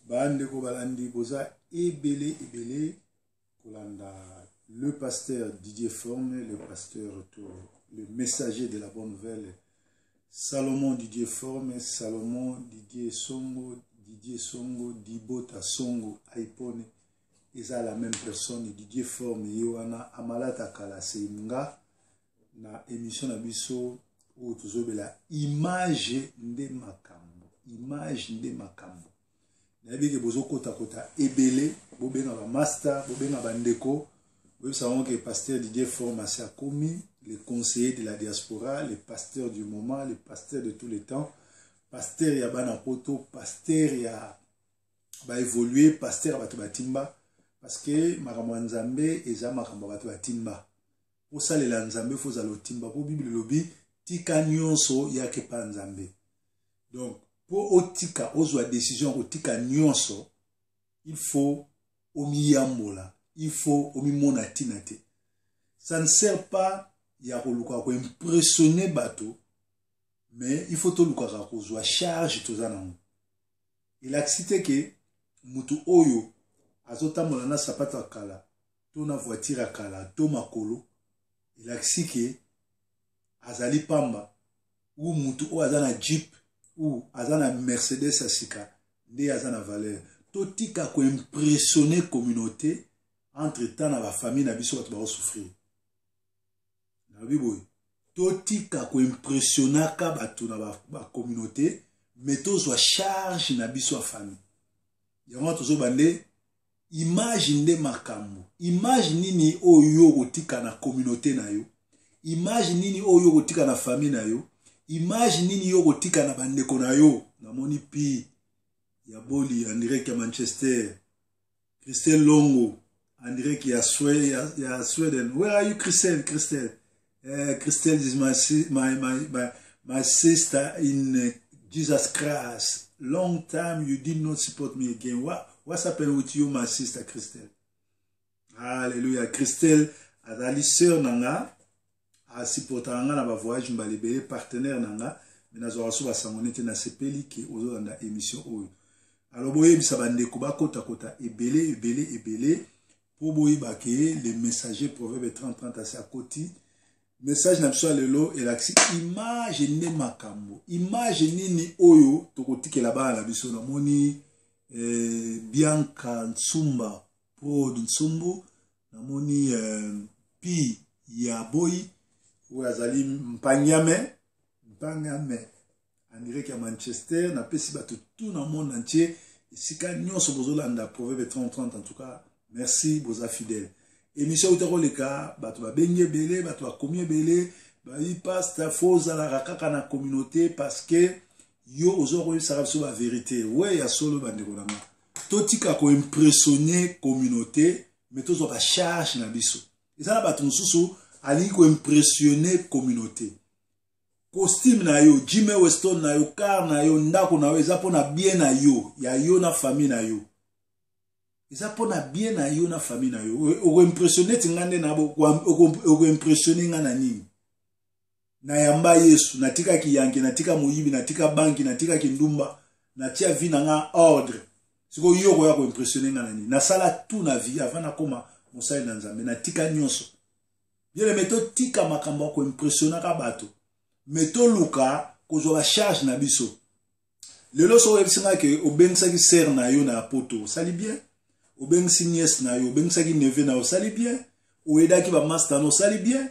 Bande ko balandi boza ebele kolanda le pasteur Didier Forme, le pasteur le messager de la bonne nouvelle Salomon Didier Forme, Salomon Didier Songo, Dibota Songo Aipone. Ils ont la même personne, Didier Forme, Yohana Amalata Kala Seimga na émission na biso où tozobela image nde makambo, image nde makambo. Nabi ke bozo kota ebele, bobenga ba master, bobenga ba ndeko. Vous savez que le pasteur Didier Forme a commis, le conseiller de la diaspora, le pasteur du moment, le pasteur de tous les temps, pasteur Yabana Poto, pasteur ya ba évoluer, pasteur Batu Batimba, parce que Makambo Nzambe eza Makambo Batu Batimba. Pour ça les Nzambe faut zalo timba, pour Bible lobby tika nyonso yake pa Nzambe. Donc pour otika ozwa décision otika nyonso, il faut omiyambola. Il faut omimona tinate. Ça ne sert pas ya koluka ko impressionner bateau, mais il faut to luka ko zo charge tozana. Il a cité que mutu oyo azotambola na sapato akala, to na voiture akala, to makolo. Il a cité que azali pamba ou mutu o azana Jeep ou azana Mercedes asika, nde azana valeur. To tika ko impressionner communauté. Entre-temps, dans la famille, na biso va souffrir. Na biboy. Totika ko impressionnaka batu na ba communauté, mais tozo charge na biso a famille. Yango tozo bande image nde makambo. Image nini oyo kotika na communauté na yo. Image nini oyo kotika na famille na yo. Image nini yo kotika na bandeko na yo. Na moni pi ya boli en direct à Manchester. Christelle Longo. On dirait qu'il y a Sweden. Where are you, Christelle? Christelle. Christelle is my sister in Jesus Christ. Long time you did not support me again. What's happened with you, my sister, Christelle? Alléluia. Christelle, azali sœur nanga, a supporté nanga na ba voyage mbalibé partenaire nanga, mais na zo ba sangonete na sepeli ki ozo na émission oyo. Alors boye bisa bandeko ba kota ebele. Pour les messagers proverbe 30-30 à côté. Message n'a pas le lot et l'axi. Imaginez makambo. Imaginez ni oyo. Tokoti ke là-bas la biso na moni. Bianca Nsumba. Pro Nsumbu. Na moni pi ya boy. Ou azali mpanyame. En direct à Manchester. Na pesi bato tout dans le monde entier. Sika nyon so bozolanda proverbe 30-30 en tout cas. Merci, boza fidèle. Émission utako leka, bato ba benye belé, bato ba komye belé, ba yi passe ta fausse à la rakaka na communauté parce que yo ozoro ça raso la vérité. Ouais, ya solo bandeko na ma. Totika ko impressionner communauté, mais tozo ba charge na biso. Et ça na bato nsusu ali ko impressionner communauté. Costume na yo, Jimmy Weston na yo, car na yo, ndako na yo, eza pona bien na yo, ya yo na famille na yo. Eza pona bien na yo na famille na yo. Oko impressionner tingande na bo, oko impressionner nga na nini. Na yamba Yesu, natika kiyanki, natika muyibi, natika banki, natika kindumba, natia vi na nga ordre. Siko yoko yako impressionner nga na nini. Na sala tout na vie, avana koma mosai na nzambe, natika nyonso. Bien meto tika makamba ko impressionner ka bato. Meto luka, kozo la charge na biso. Lelo so websinga ke obengsa ki ser na yo na poto, sali bien. Ou ben si nièce na yo, ben sa ki neve na yo, sali bien. Ou eda ki ba master no, sali bien.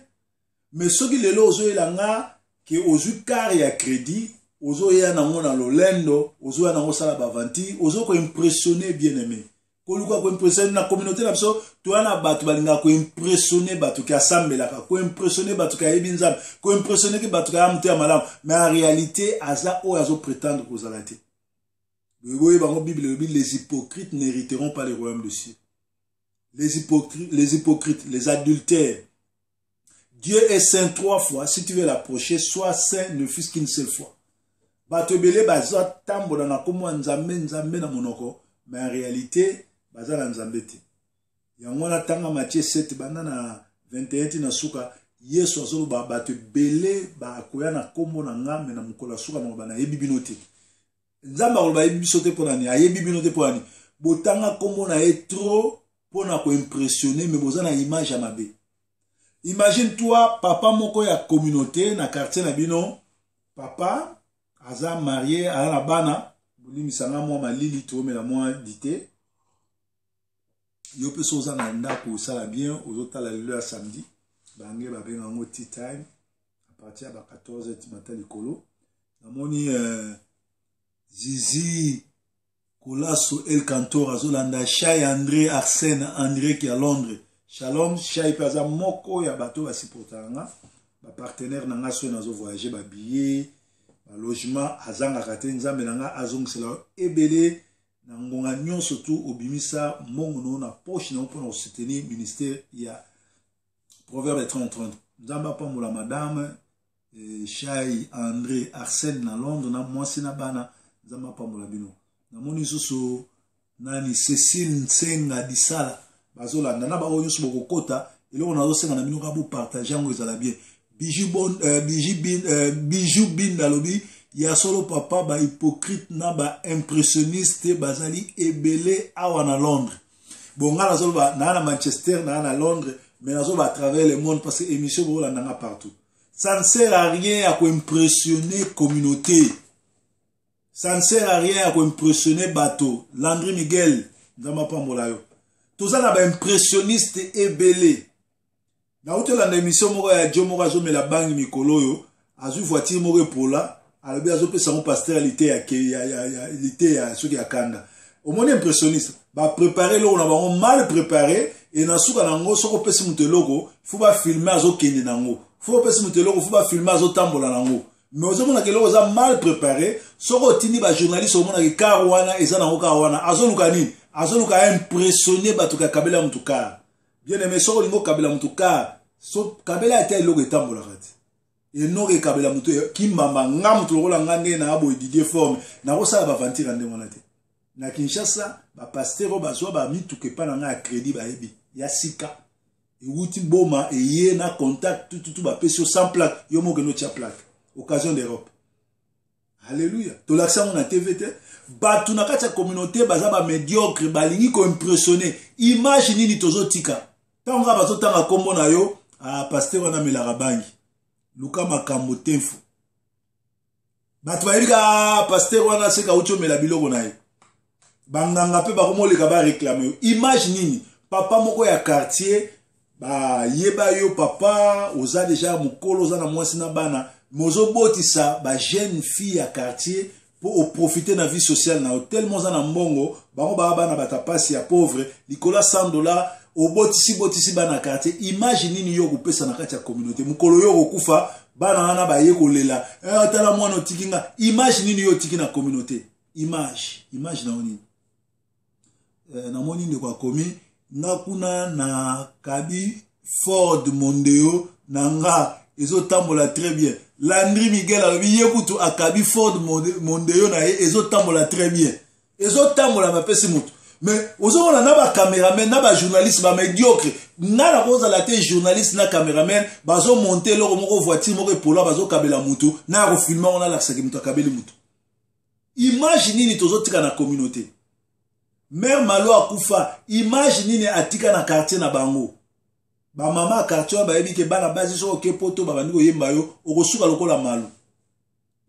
Mais ce qui lelo ozo elanga, ke ozu kari ya crédit, ozo ya nango na lolendo, ozo ya nango sala bavanti, ozo ko impressionner bien aimé. Ko luka ko impressionner na communauté na biso, to ana batu balinga ko impressionner batu ki asambela ka, ko impressionner batu ki ebinzam, ko impressionner ki batu ki amte ya malamu, mais en réalité aza o azo prétendre ko zalate. Les hypocrites n'hériteront pas le royaume de cieux. Les hypocrites, les adultères. Dieu est saint 3 fois. Si tu veux l'approcher, sois saint, ne fût-ce qu'une seule fois. Batobele baza tambo na komo nzambe na monoko, mais en réalité baza na nzambe te. Yango na tanga Matthieu 7 banda na 21 na suka Yesu azolo batobele ba koya na komo na ngambe na mukola suka na bana yebibinote. Nzamba oloba yebiso te pona ni, ayebi bino te pona ni. Botanga kombo na ye trop pona ko impressionner mais bozana image ya mabe. Imagine toi papa moko ya communauté na quartier na bino, papa aza marié ala na bana, bolimisanga mwa malili to mela mwa dité. Yo pe soza na ndako sala bien, ozotala lelo ya samedi, bange babenga ngo tea time à partir de 14h du matin likolo. Namoni Zizi Kolaso El Cantor azolanda Chai André Arsène André qui à Londres. Shalom Chai paza moko ya bato ba supportanga ba partenaire nanga so nazo voyager ba billet ba logement azanga kate nzambe nanga azongisela ebele na ngonga nyonso tu obimisa mongo na poche na pour soutenir ministère ya Proverbe 30:30. Nzamba pa mula madame Chai André Arsène na Londres na mwasi na bana nzamba pa mula bino. Na moni susu nani Cécile Nsenga Disala bazolanda na ba oyo so bokota eloko nazo senga na bino ka bo partager ngo ezala bien. Bijou bin dalobi ya solo papa ba hypocrite na ba impressionniste bazali ebele awa na Londres. Bon nga nazo ba na Manchester na Londres mais nazo ba à travers le monde parce que émission bolanda nga partout. Ça ne sert à rien à impressionner communauté. Ça ne sert à rien à impressionner bateau. Landry Miguel ndama pa mbolayo. Tout ça na ba impressionniste ebele. Na outo la émission moko ya Dio moko azo mela bangi mikolo yo, azu voiture moko pola, alobi azo pesa mon pasteur lité ya soki ya kanda. Au moins impressionniste, ba préparer lo na ba mal préparé et na suka nango soko pesa mutu logo, faut ba filmer azo kende nango. Faut pesa mutu logo, faut ba filmer azo tambola nango. Mais ozo mona ke logo za mal préparé, soko tini ba journaliste o mona ke karwana eza nango karwana, azo luka nini? Azo luka impressionner batuka kabela mutuka. Bien aimé soko lingo kabela mutuka. So kabela ete logo etambola kati. Et non ke kabela mutu ki mama ngam to lokola ngande na abo Didier Forme na kosala ba vantira ndenge na te. Na Kinshasa ba pasteur bazwa ba mituke pa na crédit ba yebi ya sika. E wuti boma e ye na contact tout ba pesio sans plaque yo mo ke no tia plaque. Occasion d'Europe. Alléluia. To l'accent na TVT batu na kati ya communauté baza ba médiocre balingi ko impressionner. Image nini tozotika. Tanga bazotanga kombo na yo pasteur wana melaka bangi. Luka makambo temfu. Batu bayika pasteur wana seka ucho mela biloko na ye. Banganga pe bakomoleka ba réclamer. Image nini? Papa moko ya quartier ba yeba yo papa oza déjà mukolo oza na mwasi na bana mozo botisa ba jeune fille ya quartier pour profiter na vie sociale na tellement za na mbongo bango ba bana batapasi ya pauvre likola $100 obotisi bana quartier. Image nini yo kopesa na kati ya communauté mukolo yo kokufa bana wana ba ye kolela tala mwana otikinga. Image nini yo tiki na communauté? Image na oni na moni ne kwa komi nga kuna na kabi Ford Mondeo na nga ezo tambola très bien. Landry Miguel alobi ye kutu akabi Ford Mondeo na ye ezo tambola très bien. Ezo tambola ba pesi mutu. Mais ozo na ba cameraman na ba journaliste ba médiocre na la cause la té journaliste na cameraman bazo monter loko moko voiture moko polo bazo kabela mutu na ko filmer on a la seki mutu akabeli mutu. Image nini tozo tika na communauté? Mère malo akufa, image nini atika na quartier na bango. Ba mama quartier ba yebi ke bana basi so ke poto ba bandiko yemba yo okosuka lokola malo.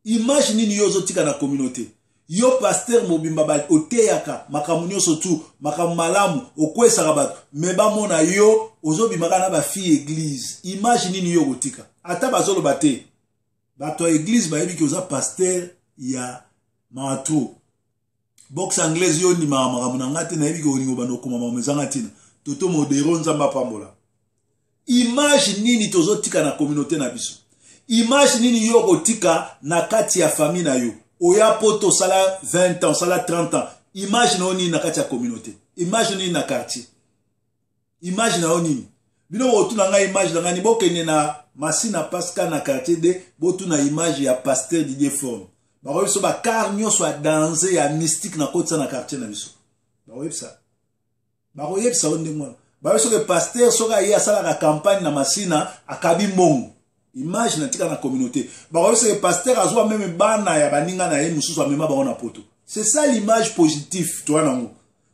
Image nini yo zo tika na communauté? Yo pasteur mobimba ba oteyaka makamu nyonso tu makamu malamu okwesaka bato me bamona yo ozobimaka na ba fille église. Image nini yo kotika? Ata bazoloba te bato ya église ba yebi ke oza pasteur ya mato box anglaise yo ni makamu na ngate na yebi ke oningo bano koma mamezanga tina toto modero nzamba pambola. Image nini tozotika na communauté na biso? Image nini yo kotika na kati ya famille na yo? Oya poto sala 20 ans, sala 30 ans. Image na oni na kati ya communauté. Image nini na quartier. Image na oni. Bino botu na nga image na nga ni bokene na Masina Pascal na quartier de botu na image ya pasteur Didier Forme. Ba so ba car nyonso a danser ya mystique na kotsa na quartier na biso. Ba websa. Ba websa onde mwana. Ba so ke pasteur soka ye asala ka campagne na Masina akabi mbongo. Image na tika na communauté. Bah c'est le pasteur azwa même bana ya baninga na ye mususu amema ba na poto. C'est ça l'image positive toi nango.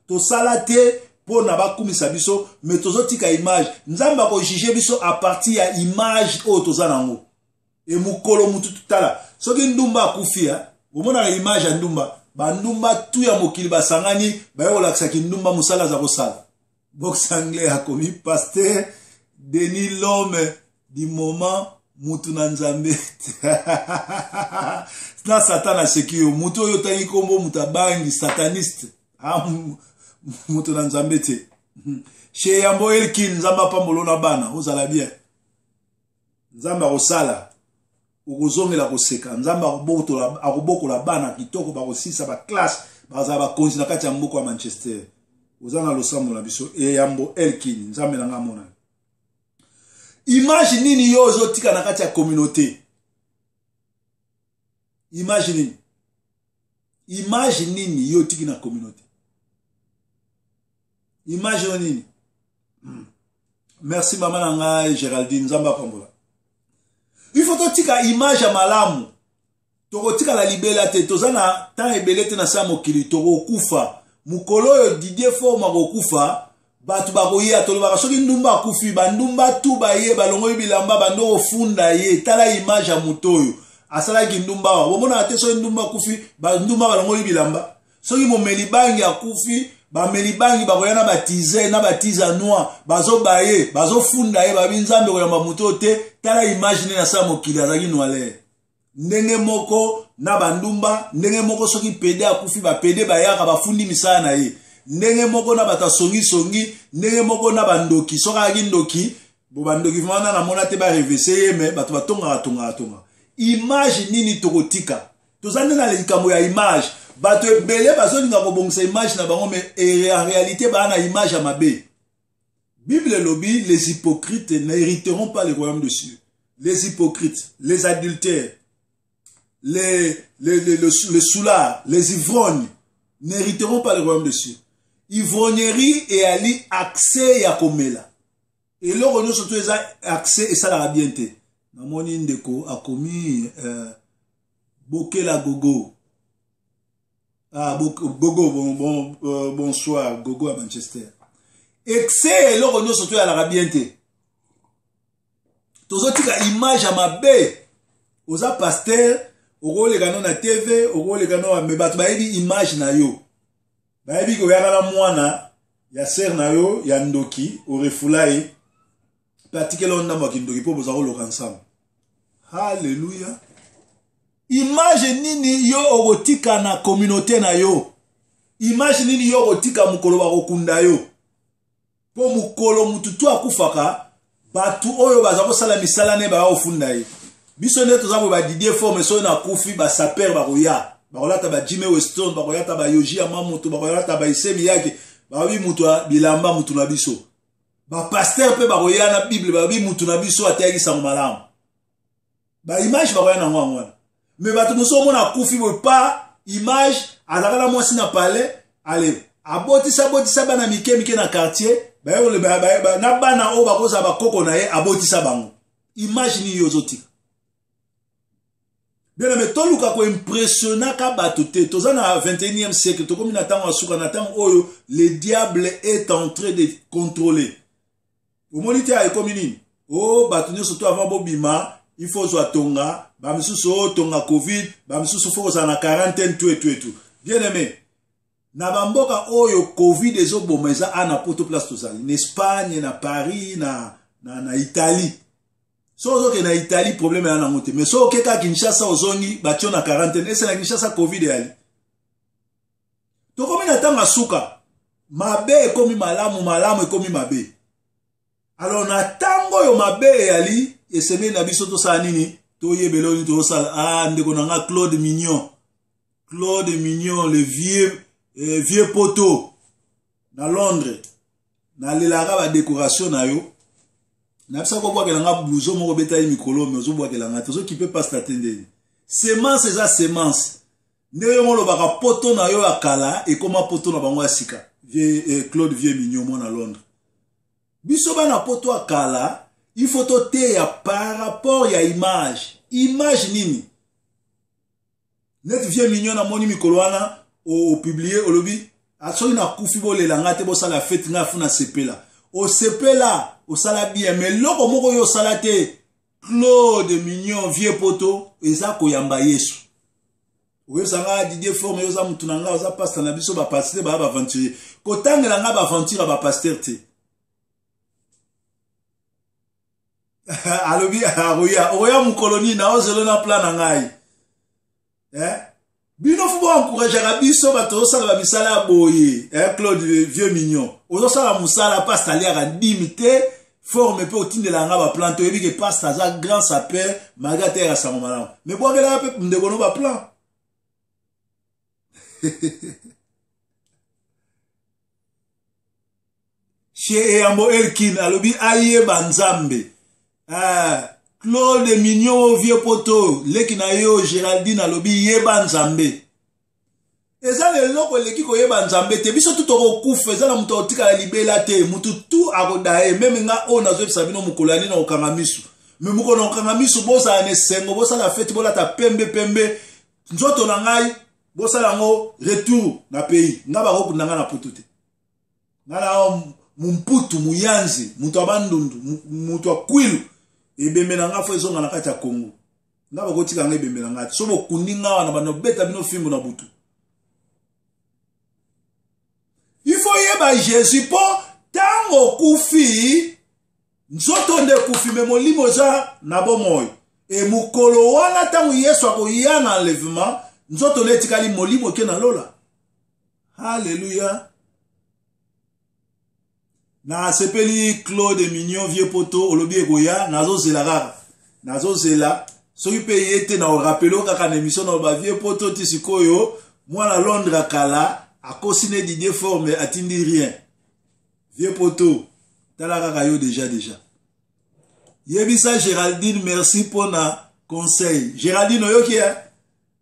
To salate po na ba kumisa biso mais tozo tika image. Nzamba ko juger biso à partir ya image o toza nango. Et mukolo mutu tutala. Soki ndumba akufia, omona image ya ndumba, ba ndumba tu ya mokili basangani, ba yo lakisa ki ndumba musala za kosala. Box anglais a commis pasteur Denis l'homme du moment mutu na nzambe. Na satan a sekio mutu oyo tangi kombo mutabangi sataniste. Ah mutu na nzambe te. Chez Yambo Elkin nzamba pambolo na bana, ozala bien. Nzamba kosala. Ukozongela koseka nzamba akubokola bana kitoko bakosisa ba classe baza ba konzi na kati ya mbuko ya Manchester. Ozanga losambo na biso e Yambo Elkin nzambe na ngamona. Image nini yo ozotika na kati ya communauté? Image nini? Image nini yo tiki na communauté? Image nini? Merci maman nanga Géraldine nzamba pambola. Il faut tika image ya malamu. Toko tika la libela te tozana tan ebelete na sa mokili toko kufa. Mukolo yo Didier Forme akokufa batu bakoya tolobaka soki ndumba akufi bandumba tu baye balongo bilamba bando ofunda ye tala image ya mutoyo asala ki ndumba wa bomona te so ndumba akufi bandumba balongo bilamba soki momeli bangi akufi ba melibangi bakoya na batize na batiza noir bazo baye bazo funda ye babinzambe ko yamba muto te tala imagine na sa mokili azaki noile ndenge moko na bandumba ndenge moko soki pede akufi ba pede bayaka bafundi misala na ye ndenge moko na bata songi ndenge moko na bandoki soka aki ndoki bo bandoki vana na mona te ba revese ye me bato batonga image nini tokotika tozande na likambo ya image bato ebele bazolinga kobongisa image na bango mais en réalité ba na image ya mabe. Bible lobi les hypocrites n'hériteront pas le royaume de Dieu. Les hypocrites, les adultères, les soulards, les ivrognes n'hériteront pas le royaume de Dieu. Ivrognerie et ali accès ya komela. Et là on surtout les accès et ça la bien te. Na moni ndeko a commis Bokela Gogo. Ah, Gogo, bonsoir, Gogo à Manchester. Excès, l'or on surtout à l'arabienté. Tous autres image à ma baie. Aux pasteur, au rôle les canons à TV, au rôle les canons à me battre, image na yo. Baebi ko yaka na mwana, ya ser na yo, ya ndoki, au refulai, particulièrement na makindoki, pour vous avoir ensemble. Alléluia. Image nini yo ogotika na communauté na yo. Image nini yo ogotika mukolo bakokunda yo. Po mukolo mututu akufaka batu oyo baza kosala misala ne ba ofunda ye. Biso ne tozabo ba Didier Forme so na kufi ba saper bakoya. Bakolata ba Jimmy Weston bakoyata ba Yoji Amamoto bakoyata ba Isemi yake babi mutu bilamba mutu na biso. Ba pasteur pe bakoya na Bible babi mutu na biso atayaki sango malamu. Ba image bakoya na ngwa. Mais bato muso mona kufi bo pa image azakala mwasi na palais allez abotisa bana mike na quartier ba yo na bana o bakoza bakoko na ye abotisa bango image ni yozotika bien mais toluka ko impressionna ka bato te toza na 21e siècle to komi na tango asuka na tango oyo le diable est en train de contrôler au monité a communine oh bato nyoso to avant bobima il faut soit tonga bamisusu tonga covid bamisusu faut ça na quarantaine tout. Bien aimé na bamboka oyo covid ezoboma eza ana poto place tozali en Espagne na Paris na Italie so ozoke na Italie problème ya nango te mais so okeka Kinshasa ozongi batio na quarantaine ese na Kinshasa covid yali tokomi na tanga suka mabe ekomi malamu ekomi mabe alors na tango yo mabe yali eseme na biso to sa nini to yebeloni to sala ndeko nanga Claude Mignon le vieux poteau na Londres na lelaka ba décoration na yo na bisa ko bwa kelanga blouson moko beta yi mikolo mais ozo bwa kelanga to qui peut pas s'attendre semence eza semence ndeyo molo baka poto na yo akala et koma poto na bango asika Claude Vieux Mignon mo na Londres biso bana poto akala il faut toter par rapport à image. Image nini. Net vieux mignon na moni mikoloana au publier au lobby. Asoki na kufi bo le langa te bo sala fête nga funa sepela. Au sepela, au sala bien mais loko moko yo salate Claude Mignon vieux poto eza koyamba Yesu. Oyo sanga Didier Forme yo za mutu nanga oza pasteur na biso ba pasteur ba aventure. Kotangela nga ba aventure ba pasteur te. Alobi oya mukoloni na ozelo na plan ngai. Bino fubo encourager biso bato sala ba misala boye. Claude vieux Mignon. Ozo sala musala pasteur liara dimité forme pe otindela nga ba plan to yebi ke pasteur za grand sapeur magate ya sa malamu. Mais boagela pe ndeko ba plan. Chez Eyambo Elkin alobi aye banzambe. Claude Mignon vieux poto leki na yo Géraldine alobi yeba nzambe. Eza le loko leki ko yeba nzambe te biso tout oko kufa eza na muto otika la libela te mutu tout akodae meme nga ona zo sabino mukolani na okangamisu. Me muko na okangamisu bosa ane sengo bosa la fête bola ta pembe nzoto na ngai bosa lango retour na pays nga ba ko nanga na poto te. Ngala mumputu muyanzi mutu abandundu mutu akwilu ebembe na nga fo ezonga na kati ya Congo nga bakotika nga ebembe na nga so bokundi nga wana bano beta bino fimbo na butu. Il faut yeba Jésus po tango kufi nzoto nde kufi me molimo za na bomoyo e mukolo wana tango Yesu akoya na enlèvement nzoto letikali molimo ke na lola. Hallelujah. Na sepeli Claude Mignon vieux poto olobi ekoya nazo zela kaka nazo zela soki pe yete na rapelo kaka na émission na ba vieux poto tisikoyo mwana Londres kala akosine Didier Forme atindi rien vieux poto tala kaka yo déjà yebisa Géraldine merci pour na conseil Géraldine oyoki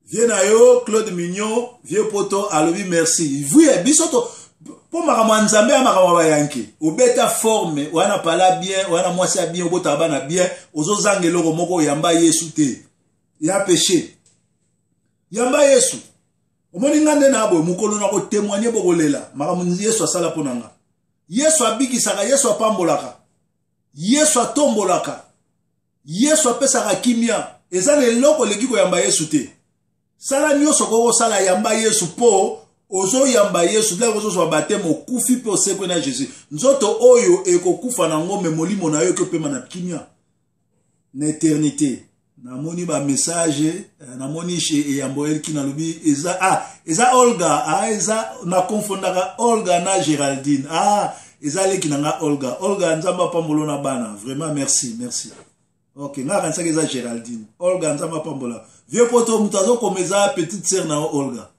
vieux na yo Claude Mignon vieux poto alobi merci vuye bisoto pour ma nzambe ya makamwa yanke obeta forme wana pala bien wana mwasi ya bien obota bana bien ozo zangelo ko moko yamba Yesu te ya péché yamba Yesu omoni ngande na abo mukolo na ko témoigner bokolela makamwa Yesu asala ponanga Yesu abikisaka Yesu apambolaka Yesu atombolaka Yesu apesaka kimia ezale loko leki ko yamba Yesu te sala nyoso ko sala yamba Yesu po ozo yamba Yesu la ozo so batemo okufi pe osekwe na Jésus nzoto oyo ekokufa na ngombe molimo na yo ke pema na kimia na éternité na moni ba message na moni chez Eyambo Elkin alobi eza Olga eza na confondaka Olga na Géraldine eza leki na Olga nzamba pambolo na bana vraiment merci OK nga kanisa eza Géraldine Olga nzamba pambola vieux poto mutazo komeza petite sœur na Olga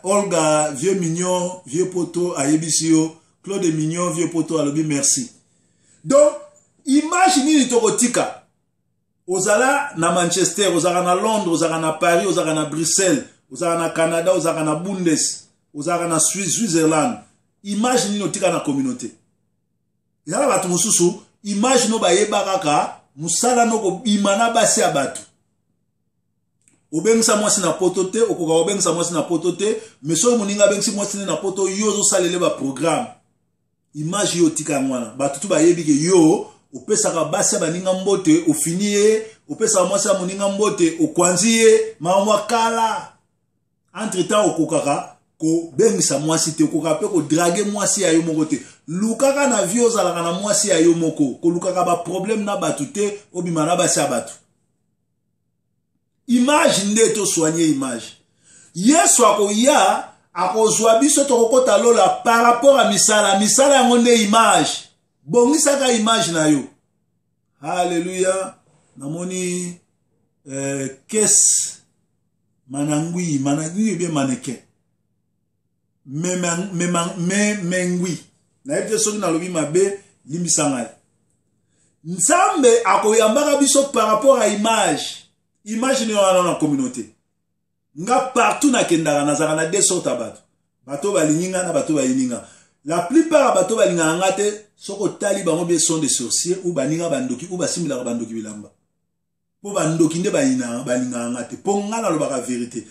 Olga, vieux Mignon, vieux poto, ayebisio, Claude Mignon, vieux poto, alobi merci. Donc, imaginez les tokotika. Ozala na Manchester, ozala na Londres, ozala na Paris, ozala na Bruxelles, ozala na Canada, ozala na Bundes, ozala na Switzerland. Imaginez nos tika na communauté. Yala batu mususu, imaginez ba yeba kaka, musala noko imana basi abatu. Obengisa mwasi na poto te okoka obengisa mwasi na poto te mais so moninga bengisi mwasi na poto yo zo salele ba programme image yo tika mwana batutu ba yebi ke yo opesaka basi baninga mbote ofinie opesa mwasi moninga mbote okwanzie mamwa kala entre temps okokaka ko bengisa mwasi te okoka pe ko draguer mwasi ya yo moko te lukaka na vie ozalaka na mwasi ya yo moko ko lukaka ba problème na batu te obima na basi abatu. Image ndeto soigner image. Yesu akoya akozwa biso tokokota lola par rapport à misala yango image. Bongisaka image na yo. Hallelujah. Namoni kes manangui bien maneke. Mengui. Na ete soki na lobi mabe limbisanga. Nzambe akoyambaka biso par rapport à image. Imaginez dans la communauté. Nga partout na kendara nazaka na deux sortes bato. Bato ba lininga na bato ba yininga. La plupart bato balingaka nga te soko tali bango be sont des sorciers ou baninga bandoki ou basimbilaka bandoki bilamba. Po bandoki nde balingaka nga te. Po nga nalobaka vérité.